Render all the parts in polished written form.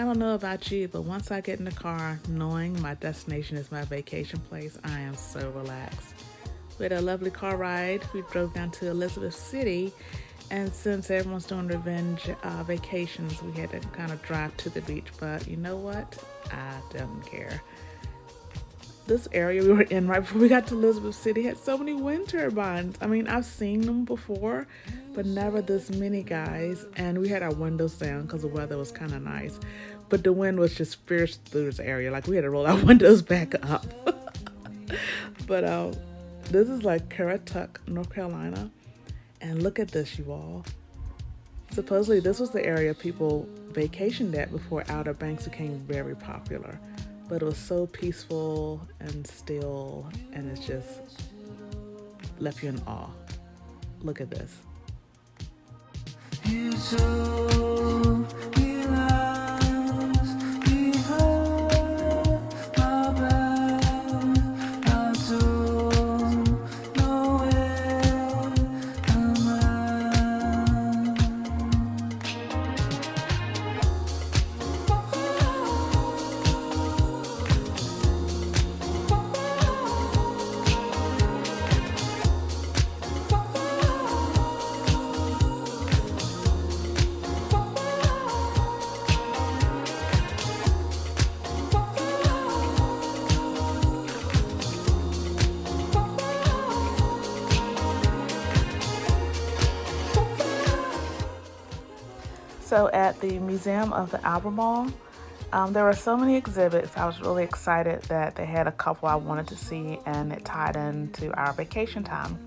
don't know about you, but once I get in the car, knowing my destination is my vacation place, I am so relaxed. We had a lovely car ride. We drove down to Elizabeth City, and since everyone's doing revenge vacations, we had to kind of drive to the beach. But you know what? I don't care. This area we were in right before we got to Elizabeth City had so many wind turbines. I mean, I've seen them before, but never this many, guys. And we had our windows down because the weather was kind of nice. But the wind was just fierce through this area. Like we had to roll our windows back up. But this is like Currituck, North Carolina. And look at this, you all. Supposedly, this was the area people vacationed at before Outer Banks became very popular. But it was so peaceful and still, and it's just left you in awe. Look at this. So at the Museum of the Albemarle, there were so many exhibits. I was really excited that they had a couple I wanted to see, and it tied into our vacation time.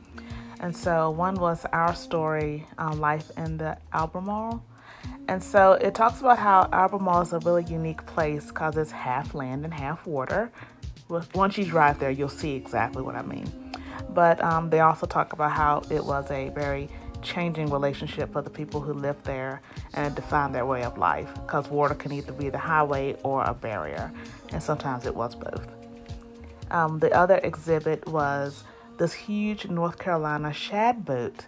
And so one was our story, Life in the Albemarle. And so it talks about how Albemarle is a really unique place because it's half land and half water. Once you drive there, you'll see exactly what I mean. But they also talk about how it was a very changing relationship for the people who lived there, and it defined their way of life because water can either be the highway or a barrier, and sometimes it was both. The other exhibit was this huge North Carolina shad boat.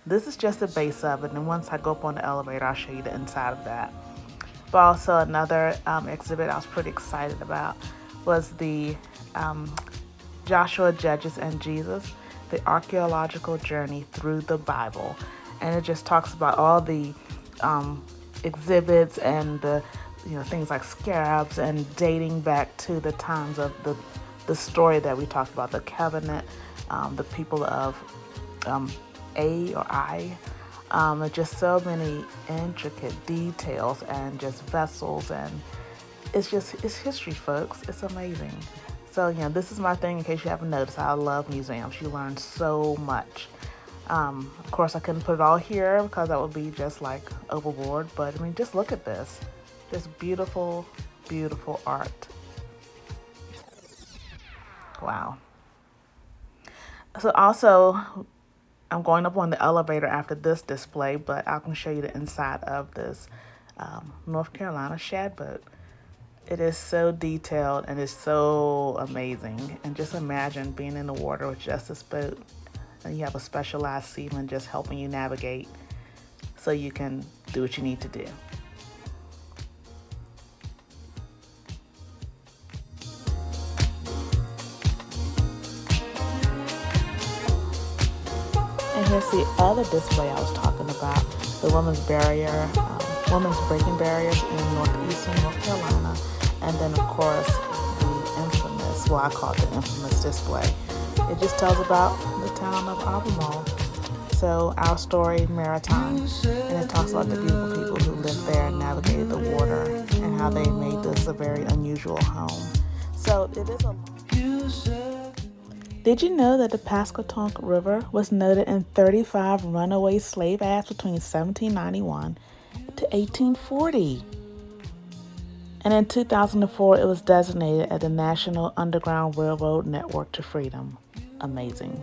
This is just the base of it, and once I go up on the elevator, I'll show you the inside of that. But also another exhibit I was pretty excited about was the Joshua, Judges, and Jesus, the archaeological journey through the Bible. And it just talks about all the exhibits and the things like scarabs and dating back to the times of the story that we talked about, the covenant, the people of A or I. Just so many intricate details and just vessels, and it's history, folks. It's amazing. So, this is my thing in case you haven't noticed. I love museums. You learn so much. Of course, I couldn't put it all here because that would be just like overboard. But, I mean, just look at this. This beautiful, beautiful art. Wow. So, also, I'm going up on the elevator after this display, but I can show you the inside of this North Carolina shad boat. It is so detailed and it's so amazing. And just imagine being in the water with just this boat, and you have a specialized seaman just helping you navigate so you can do what you need to do. And here's the other display I was talking about, the women's breaking barriers in northeastern North Carolina. And then, of course, the infamous, I call it the infamous display. It just tells about the town of Albemarle. So, our story, Maritime. And it talks about the beautiful people who lived there and navigated the water and how they made this a very unusual home. So, it is a... Did you know that the Pasquotank River was noted in 35 runaway slave acts between 1791 to 1840? And in 2004, it was designated as the National Underground Railroad Network to Freedom. Amazing.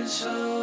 So